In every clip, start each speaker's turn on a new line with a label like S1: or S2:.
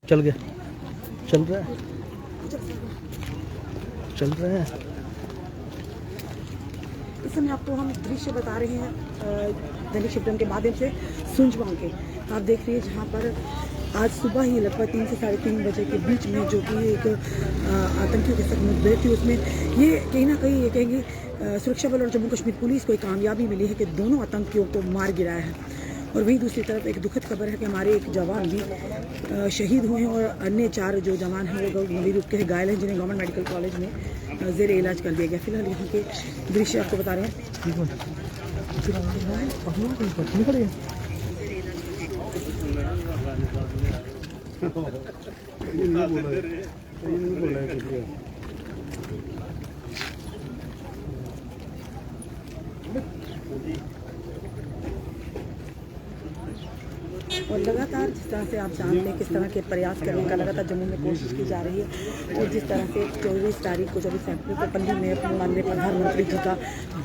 S1: चल गया, चल रहा है, चल रहा है।
S2: इस समय आपको हम दृश्य बता रहे हैं दैनिक शिवरन के माध्यम से सुंजवां के। आप देख रहे हैं जहाँ पर आज सुबह ही लगभग 3 से 3:30 बजे के बीच में जो कि एक आतंकियों के साथ मुठभेड़ थी, उसमें ये कहीं ना कहीं ये कहेंगे सुरक्षा बल और जम्मू कश्मीर पुलिस को एक कामयाबी मिली है कि दोनों आतंकियों को मार गिराया है। और वहीं दूसरी तरफ एक दुखद खबर है कि हमारे एक जवान भी शहीद हुए हैं और अन्य 4 जो जवान हैं वो गंभीर रूप के घायल हैं, जिन्हें गवर्नमेंट मेडिकल कॉलेज में ज़ेरे इलाज कर दिया गया। फिलहाल यहाँ के दृश्य आपको बता रहे हैं। और लगातार जिस तरह से आप जानते हैं किस तरह के प्रयास करने का लगातार जम्मू में कोशिश की जा रही है, और जिस तरह से 24 तारीख को 24 अप्रैल को पल्ली में माननीय प्रधानमंत्री जी का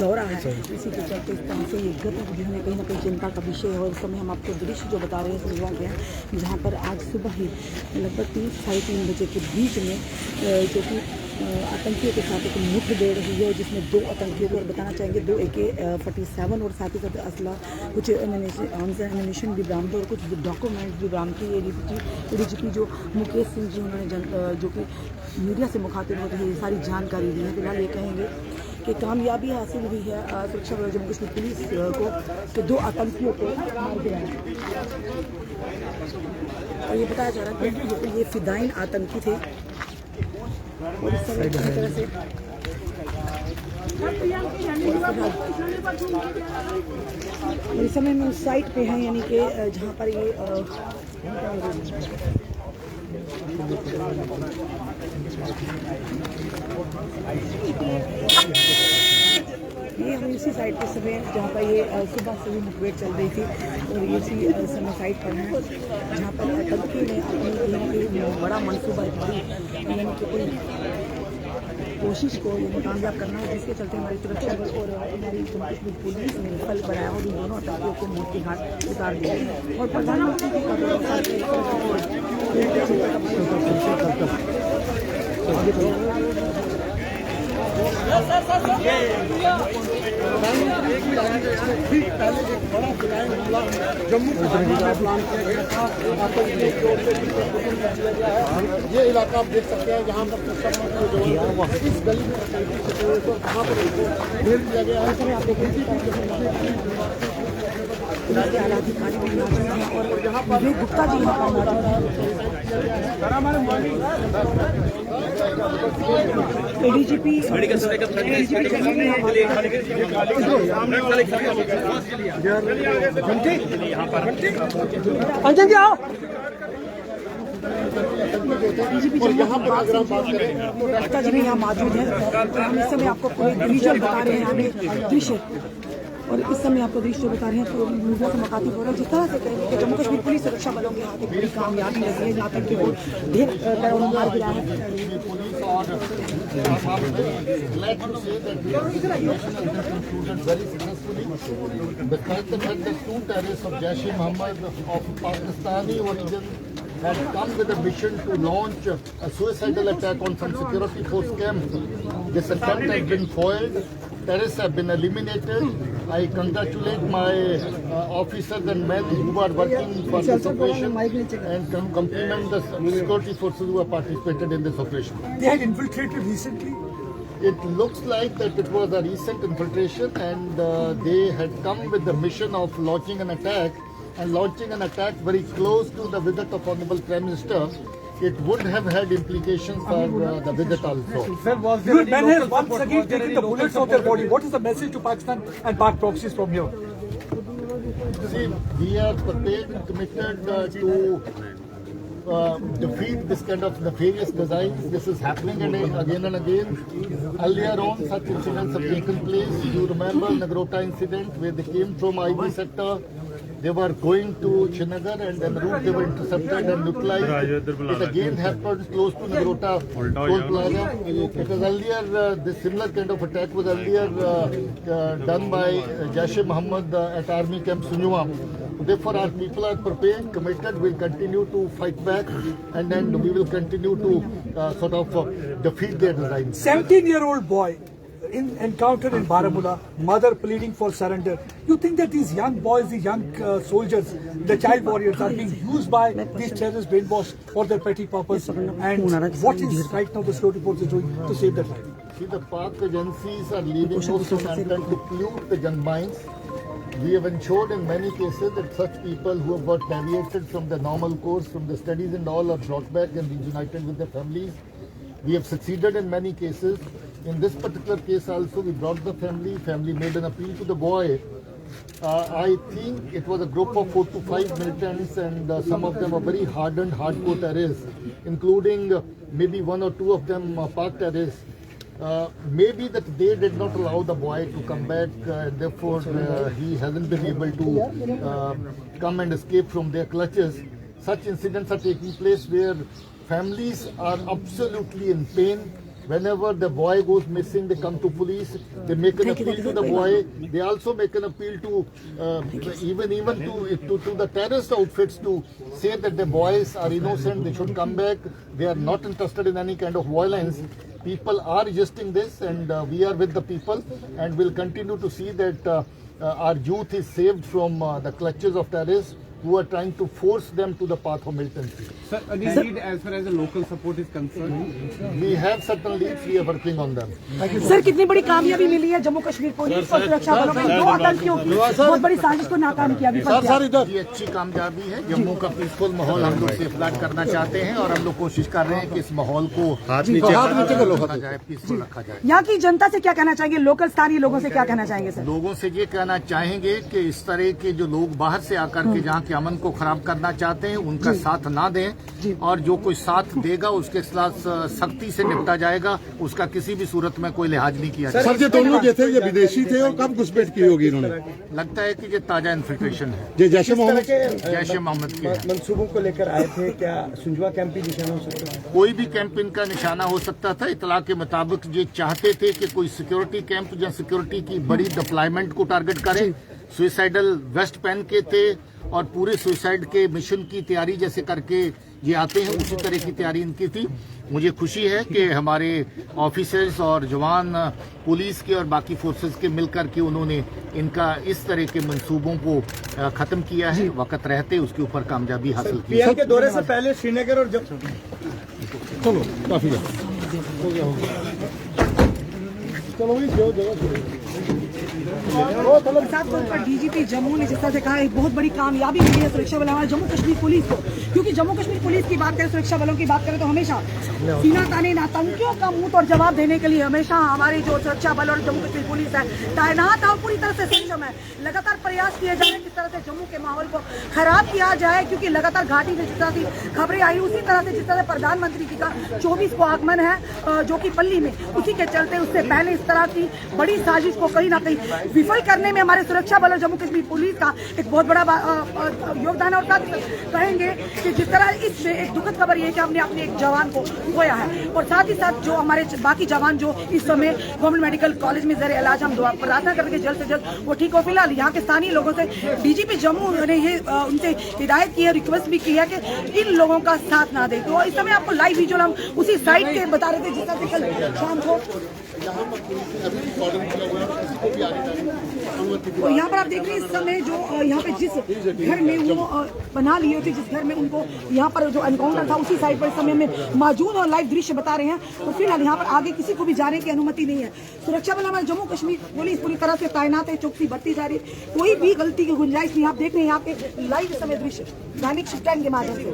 S2: दौरा है, इसी के चलते इस तरह से ये गतिविधि में कहीं ना कहीं चिंता का विषय है। और इस समय हम आपको दृश्य जो बता रहे हैं सुनवा के हैं, जहाँ पर आज सुबह ही लगभग 3 से 3:30 बजे के बीच में जो कि आतंकियों के साथ एक मुठभेड़ हुई है, जिसमें 2 आतंकियों को बताना चाहेंगे 2 AK-47 और साथ ही साथ असला कुछ एमिनेशन भी बरामद और कुछ डॉक्यूमेंट्स भी बरामद किए। ADGP जो मुकेश सिंह जी उन्होंने जो कि मीडिया से मुखातिब होते हैं ये सारी जानकारी दी है। फिलहाल ये कहेंगे कि कामयाबी हासिल हुई है सुरक्षा बल जम्मू कश्मीर पुलिस को कि 2 आतंकियों को मार दिया है। और ये बताया जा रहा है कि ये फिदाइन आतंकी थे। और इस समय पूरी तरह से इस समय में उस साइट पे हैं, यानी कि जहाँ पर ये हम इसी साइड पे समय जहाँ पर ये सुबह से भी मुठभेड़ चल रही थी, और ये इसी समय साइड पर है जहाँ पर आतंकी ने अपनी बड़ा मनसूबा यानी कि कोई कोशिश को कामयाब करना है, जिसके चलते हमारी सुरक्षा बल और हमारी जम्मू कश्मीर पुलिस ने फल बनाया और इन दोनों आतंकियों को मौत के घाट उतार दिया। और प्रधानमंत्री जी
S3: जम्मू कश्मीर में प्लान किया गया था, ये इलाका आप देख सकते हैं जहाँ पर इस गली में कहाँ पर घेर दिया गया है।
S2: अधिकारी भी मौजूद हैं और विवेक गुप्ता जी यहाँ पर मौजूद हैं। ADGP
S3: और यहाँ पर अगर हम बात करें
S2: गुप्ता जी भी यहाँ मौजूद हैं। हम इस समय आपको पूरे विजुअल बता रहे हैं, हमें दृश्य, और इस समय आपको दृश्य बता रहे हैं तो मीडिया से मुखातिब हो रहा है। जिस तरह से कहेंगे कि जम्मू कश्मीर पुलिस सुरक्षा बलों के हाथ एक बड़ी कामयाबी लगी है, जहाँ तक कि वो ढेर मार गिरा है।
S3: The fact that the 2 terrorists of Jaish-e-Mohammed of Pakistani origin had come with a mission to launch a suicidal attack on some security force camp. This attempt has been foiled. Terrorists have been eliminated. I congratulate my officers and men who are working for this operation and compliment the security forces who have participated in this operation.
S4: They had infiltrated recently.
S3: It looks like that it was a recent infiltration, and they had come with the mission of launching an attack, and launching an attack very close to the visit of Honorable Prime Minister. It would have had implications for the visit also.
S4: Sir, was there men have once again taken the bullets of their body. What is the message to Pakistan and Pak proxies from here?
S3: See, we are prepared and committed to defeat this kind of nefarious designs. This is happening again and again. Earlier on, such incidents have taken place. You remember Nagrota incident where they came from IB sector They were going to Srinagar and en route they were intercepted and neutralized. It again happened close to Nagrota Toll Plaza. It was earlier, this similar kind of attack was earlier done by Jaish-e-Mohammed at Army Camp Sunyuwa. Therefore, our people are prepared, committed, will continue to fight back, and then we will continue to sort of defeat their designs.
S4: 17-year-old boy encountered in Baramulla, mother pleading for surrender. You think that these young boys, these young soldiers, the child warriors are being used by these terrorists brainwashed for their petty purpose? And what is right now the slow reports is doing to save their life?
S3: See, the Pak agencies are leaving no stone unturned to pollute the young minds. We have ensured in many cases that such people who have got deviated from the normal course, from the studies and all, are brought back and reunited with their families. We have succeeded in many cases. In this particular case also, we brought the family made an appeal to the boy. I think it was a group of 4 to 5 militants, and some of them are very hardened, hardcore terrorists, including maybe 1 or 2 of them Pak terrorists. Maybe that they did not allow the boy to come back, therefore he hasn't been able to come and escape from their clutches. Such incidents are taking place where families are absolutely in pain. Whenever the boy goes missing, they come to police. They make an appeal to the boy. They also make an appeal to even to the terrorist outfits to say that the boys are innocent. They should come back. They are not interested in any kind of violence. People are resisting this, and we are with the people, and will continue to see that our youth is saved from the clutches of terrorists who are trying to force them to the path of militancy.
S5: Sir, any need as far as the local support is concerned?
S3: We have certain leads, we are working on them.
S2: Sir कितनी बड़ी कामयाबी मिली है Jammu Kashmir police और सुरक्षा बलों को 2 आतंकियों की बहुत बड़ी साजिश को नाकाम किया
S3: ये अच्छी कामयाबी है। जम्मू का पीसफुल माहौल हम लोग सेफगार्ड करना चाहते हैं, और हम लोग कोशिश कर रहे हैं कि इस माहौल को रखा जाए, पीसफुल रखा जाए।
S2: यहाँ की जनता से क्या कहना चाहेंगे, लोकल स्थानीय लोगों से क्या कहना चाहेंगे सर?
S3: लोगों से ये कहना चाहेंगे कि इस तरह के जो लोग बाहर से आकर के जहाँ के अमन को खराब करना चाहते हैं, उनका साथ ना दें, और जो कोई साथ देगा उसके खिलाफ सख्ती से निपटा जाएगा। उसका किसी भी सूरत में कोई लिहाज नहीं किया जाएगा।
S6: सर, ये दोनों जो थे ये विदेशी थे और कब घुसपैठ की होगी इन्होंने?
S3: लगता है कि ये ताजा इन्फिल्ट्रेशन है।
S6: ये जैश
S3: जैश मोहम्मद के
S1: मंसूबों को लेकर आए थे, क्या सुंजवा कैंप भी निशाना हो सकता है?
S3: कोई भी कैंप इनका निशाना हो सकता था। इतला के मुताबिक ये चाहते थे कि कोई सिक्योरिटी कैंप या सिक्योरिटी की बड़ी डिप्लॉयमेंट को टारगेट करे। सुइसाइडल वेस्ट पहन के थे और पूरे सुइसाइड के मिशन की तैयारी जैसे करके ये आते हैं, उसी तरह की तैयारी इनकी थी। मुझे खुशी है कि हमारे ऑफिसर्स और जवान पुलिस के और बाकी फोर्सेस के मिलकर के उन्होंने इनका इस तरह के मंसूबों को खत्म किया है। वक्त रहते उसके ऊपर कामयाबी हासिल की।
S1: पीएम के दौरे से पहले श्रीनगर और
S6: चलो काफी
S2: साथ पर डीजीपी जम्मू ने जिस तरह से कहा एक बहुत बड़ी कामयाबी मिली है सुरक्षा बलों हमारे जम्मू कश्मीर पुलिस को, क्योंकि जम्मू कश्मीर पुलिस की बात करें, सुरक्षा बलों की बात करें तो हमेशा सीना ताने आतंकियों का मुंह और जवाब देने के लिए हमेशा हमारी जो सुरक्षा बल और जम्मू कश्मीर पुलिस है तैनात और पूरी तरह से सक्षम है। लगातार प्रयास किए जा रहे हैं किस तरह से जम्मू के माहौल को खराब किया जाए, क्योंकि लगातार घाटी में जिस तरह की खबरें आई उसी तरह से जिस तरह प्रधानमंत्री जी का 24 को आगमन है जो कि पल्ली में, उसी के चलते उससे पहले इस तरह की बड़ी साजिश को कहीं ना कहीं विफल करने में हमारे सुरक्षा बल और जम्मू कश्मीर पुलिस का एक बहुत बड़ा योगदान है। और साथ कहेंगे कि जिस तरह इससे एक दुखद खबर ये कि हमने अपने एक जवान को खोया है, और साथ ही साथ जो हमारे बाकी जवान जो इस समय गवर्नमेंट मेडिकल कॉलेज में जरिए इलाज हम प्रार्थना करके जल्द से जल्द वो ठीक हो। फिलहाल यहाँ के स्थानीय लोगों से डीजीपी जम्मू ने ये उनसे हिदायत की है, रिक्वेस्ट भी की है कि इन लोगों का साथ ना दे। तो इस समय आपको लाइव विजुअल हम उसी साइड के बता रहे थे जिस तरह से कल शाम को तो यहाँ पर आप देख रहे हैं इस समय जो यहाँ पे जिस घर में वो बना लिए थे, जिस घर में उनको यहाँ पर जो एनकाउंटर था उसी साइड पर इस समय में मौजूद और लाइव दृश्य बता रहे हैं। तो फिलहाल यहाँ पर आगे किसी को भी जाने की अनुमति नहीं है। सुरक्षा बल हमारे जम्मू कश्मीर पुलिस पूरी तरह से तैनात है, चौकसी बढ़ती जा रही है, कोई भी गलती की गुंजाइश नहीं। आप देख रहे हैं यहाँ पे लाइव इस समय दृश्य दैनिक शिफ्टाइन के माध्यम से।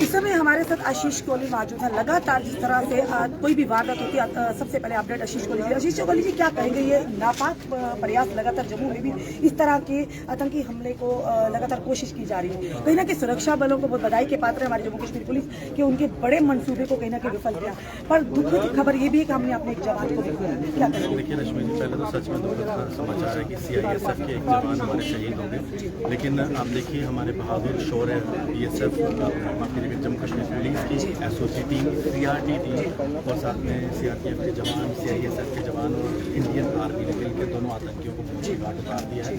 S2: इस समय हमारे साथ आशीष कोहली मौजूद है। लगातार जिस तरह से कोई भी वारदात होती है, सबसे पहले अपडेट आशीष कोहली। आशीष कोहली जी, क्या कहेंगे? ये नापाक प्रयास लगातार जम्मू में भी इस तरह के आतंकी हमले को लगातार कोशिश की जा रही है। कहीं ना कहीं सुरक्षा बलों को बहुत बधाई के पात्र है हमारे जम्मू कश्मीर पुलिस कि उनके बड़े मंसूबे को कहीं ना कहीं विफल किया। पर दुख की खबर ये भी है कि हमने अपने एक जवान को भी खोया। क्या कहेंगे?
S7: देखिए रश्मि जी, पहले तो सच में दुखद समाचार है कि CISF के एक जवान हमारे शहीद हो गए। लेकिन आप देखिए हमारे बहादुर शौर्य BSF जम्मू कश्मीर पुलिस की SOC टीम, CRT टीम और साथ में CRPF के जवान, CISF के जवान और इंडियन आर्मी ने मिलकर दोनों आतंकियों को पूरी घाट उतार दिया है।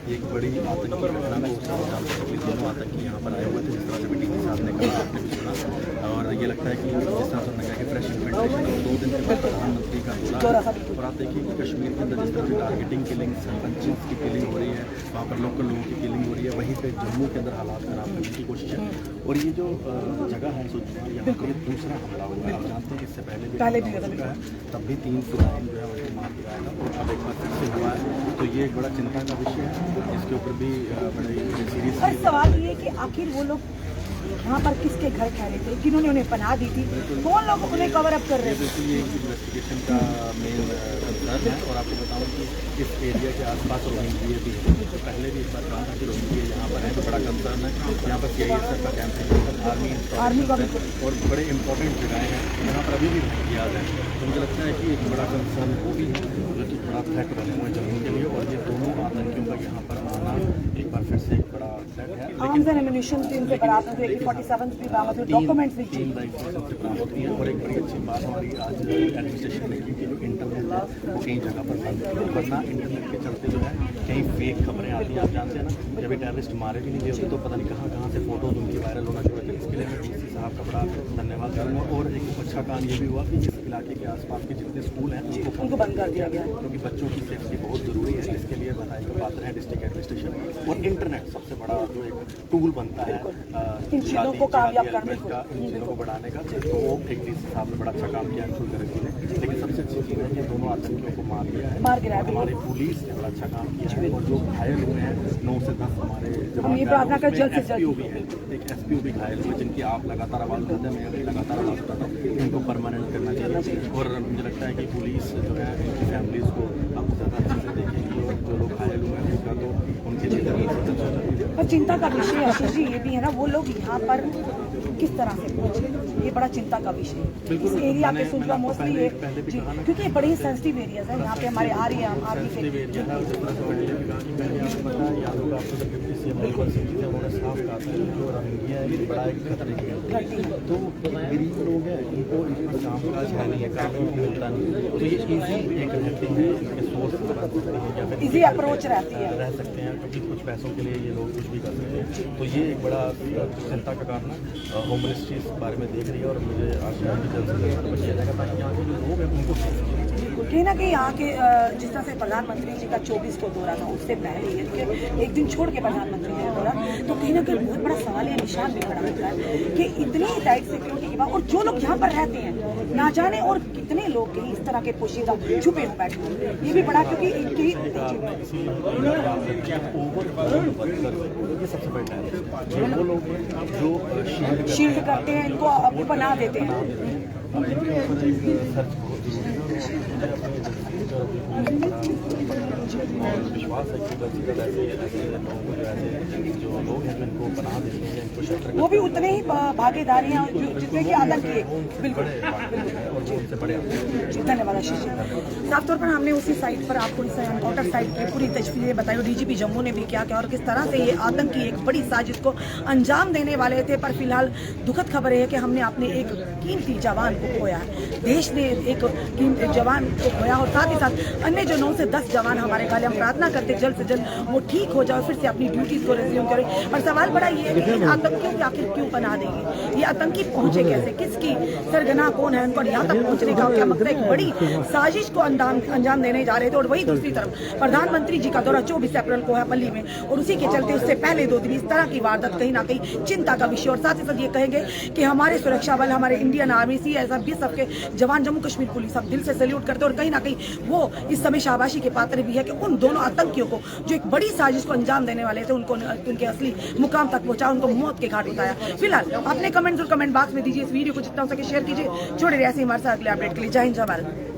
S7: ये एक बड़ी आतंकी घटना को अंजाम देने के लिए दोनों आतंकी यहाँ पर आए हुए थे, जिस तरह से BTC साहब ने कहा, आपने भी सुना। और ये लगता है कि जिस तरह से उन्होंने कहा कि फ्रेश इन्वेंटेशन 2 दिन के बाद प्रधानमंत्री का दौरा है। और आप देखिए कि कश्मीर के अंदर जिस तरह से टारगेटिंग किलिंग, सरपंच की किलिंग हो रही है, वहाँ पर लोकल लोगों की किलिंग हो रही है, वहीं पर जम्मू के अंदर हालात खराब करने की कोशिश है। और ये जो जगह है सुजमा, यहाँ पर दूसरा हमला हुआ है। आप जानते हैं इससे पहले भी हो चुका है, तब भी 3 सिपाही जो है उनको मार दिया था और अब एक बार फिर से हुआ है। तो ये एक बड़ा चिंता का विषय है, इसके ऊपर भी बड़े सीरियस
S2: सवाल ये कि आखिर वो लोग यहाँ पर किसके घर ठहरे थे, जिन्होंने उन्हें पनाह दी थी, कौन लोग उन्हें कवर अप कर रहे थे?
S7: बिल्कुल, ये इन्वेस्टिगेशन का मेन कंसर्न है। और आपको बताऊं कि इस एरिया के आसपास रोहिंग्या भी है। तो पहले भी इस बार कहा था कि रोहिंग्या यहाँ पर है, तो बड़ा कंसर्न है। यहाँ पर CISF का कैंप है, आर्मी का और बड़े इंपॉर्टेंट जगहें हैं यहाँ पर अभी भी याद है। तो मुझे लगता है कि एक बड़ा कंसर्न वो भी है, जो कि बड़ा थ्रेट बने हुए हैं जम्मू के लिए। और ये दोनों आतंकियों का यहाँ पर आना एक बार फिर से एक बड़ा थ्रेट है।
S2: आर्म्स एंड एम्यूनिशन से बरामद हुए, 47 भी बरामद हुए, डॉक्यूमेंट्स भी
S7: टीम राइफल्स से बरामद होती है। और एक बड़ी अच्छी बात हमारी आज एडमिनिस्ट्रेशन ने की कि जो इंटरनेट है वो कई जगह पर बंद है, वरना इंटरनेट के चलते जो है कई फेक खबरें आती हैं। आप जानते हैं ना, जब ये टेररिस्ट मारे भी नहीं गए होते तो पता नहीं कहाँ से फोटोज उनकी वायरल होना शुरू होती है। इसके लिए मैं DC साहब का बड़ा धन्यवाद करूँगा। और एक अच्छा काम ये भी हुआ कि इस इलाके के आसपास के जितने स्कूल हैं उनको बंद कर दिया गया, क्योंकि बच्चों की सेफ्टी बहुत ज़रूरी है। इसके लिए बधाई का पात्र है डिस्ट्रिक्ट एडमिनिस्ट्रेशन। और इंटरनेट सबसे बड़ा जो एक टूल बनता है
S2: इन चीज़ों को कामयाब करने
S7: का, इन चीज़ों को बढ़ाने का, तो वो एक DC साहब ने बड़ा अच्छा काम किया है ने। लेकिन सबसे अच्छी चीज़ है कि दोनों आतंकियों को मार दिया है। हमारी पुलिस ने बड़ा अच्छा काम किया है। और जो घायल हुए हैं 9 से 10 हमारे जवान, SPO भी है, एक SPO भी घायल हुए, जिनकी आप लगातार आवाज़ उठाते हैं, मैं भी लगातार आवाज़ उठाता हूँ। इनको परमानेंट करना चाहिए। और मुझे लगता है कि पुलिस जो है उनकी फैमिलीज़ को अब ज़्यादा अच्छे से देखेगी। और जो लोग घायल हुए हैं उनका तो उनके लिए
S2: और चिंता का विषय आशीष जी ये भी है ना, वो लोग यहाँ पर किस तरह से पहुंचे, ये बड़ा चिंता का विषय है। इस एरिया पे सुनवा मोस्टली ये क्योंकि ये बड़े ही सेंसिटिव एरियाज है। यहाँ पे हमारे आर्मी
S7: तो गरीब लोग हैं, इनको काम काज है नहीं है, काम मिलता नहीं, तो ये ईजी एक रहते हैं, इनके सोर्स बन सकते हैं या फिर
S2: इजी अप्रोच रहती है,
S7: रह सकते हैं, क्योंकि कुछ पैसों के लिए ये लोग कुछ भी कर सकते हैं। तो ये एक बड़ा चिंता का कारण है। होम मिनिस्ट्री इस बारे में देख रही है और मुझे आशा है कि जल्द से जल्द बचा जाएगा, ताकि यहाँ के जो लोग हैं उनको
S2: कहीं ना कहीं यहाँ के जिस तरह से प्रधानमंत्री जी का 24 को दौरा था, उससे पहले एक दिन छोड़ के प्रधानमंत्री जी का दौरा, तो कहीं ना कहीं बहुत बड़ा सवाल या निशान भी खड़ा होता है कि इतनी टाइट सिक्योरिटी के बाद और जो लोग यहाँ पर रहते हैं ना जाने और कितने लोग कहीं इस तरह के पोशीदा छुपे हो बैठे, ये भी बड़ा क्योंकि इनकी
S7: सबसे बड़ा है वो लोग जो
S2: शील्ड करते हैं, इनको अब बना देते हैं।
S7: विश्वास है कि ऐसे लोगों को जो लोग हैं जो इनको पनाह देते हैं, इनको शेल्टर
S2: वो भी उतने ही भागीदारी हैं जितने की आतंकी। बिल्कुल
S7: और वो उनसे बड़े आते हैं।
S2: जी, धन्यवाद आशीष जी। साफ तौर पर हमने उसी साइट पर आपको इस एनकाउंटर साइट की पूरी तस्वीरें बताई और डीजीपी जम्मू ने भी क्या और किस तरह से ये आतंकी एक बड़ी साजिश को अंजाम देने वाले थे। पर फिलहाल दुखद खबर है कि हमने अपने एक कीमती जवान को खोया है, देश ने एक कीमती जवान को खोया और साथ ही साथ अन्य जो 9 से 10 जवान हमारे घायल। हम प्रार्थना करते जल्द से जल्द वो ठीक हो जाए, फिर से अपनी ड्यूटीज को रिज्यूम करें। और सवाल बड़ा ये है कि इन आतंकियों को आखिर क्यों बना देंगे, ये आतंकी पहुंचे कैसे, किसकी सरगना कौन है, उनको यहाँ तक पहुंचने का क्या मकसद। एक बड़ी साजिश को अंजाम देने जा रहे थे। और वही दूसरी तरफ प्रधानमंत्री जी का दौरा 24 अप्रैल को है पल्ली में, और उसी के चलते उससे पहले 2 दिन इस तरह की वारदात कहीं ना कहीं चिंता का विषय। और साथ ही साथ ये कहेंगे कि हमारे सुरक्षा बल, हमारे इंडियन आर्मी, CSF, BSF के जवान, जम्मू कश्मीर पुलिस सब दिल से सैल्यूट करते हैं। और कहीं ना कहीं वो इस समय शाबाशी के पात्र भी है कि उन दोनों आतंकियों को जो एक बड़ी साजिश को अंजाम देने वाले थे, उनको उनके असली मुकाम तक पहुंचा, उनको मौत के घाट उतारा। फिलहाल अपने कमेंट बॉक्स में दीजिए, इस वीडियो को जितना हो सके शेयर कीजिए। छोड़े रहे ऐसे हमारे साथ अगले अपडेट के लिए। जय हिंद, जय भारत।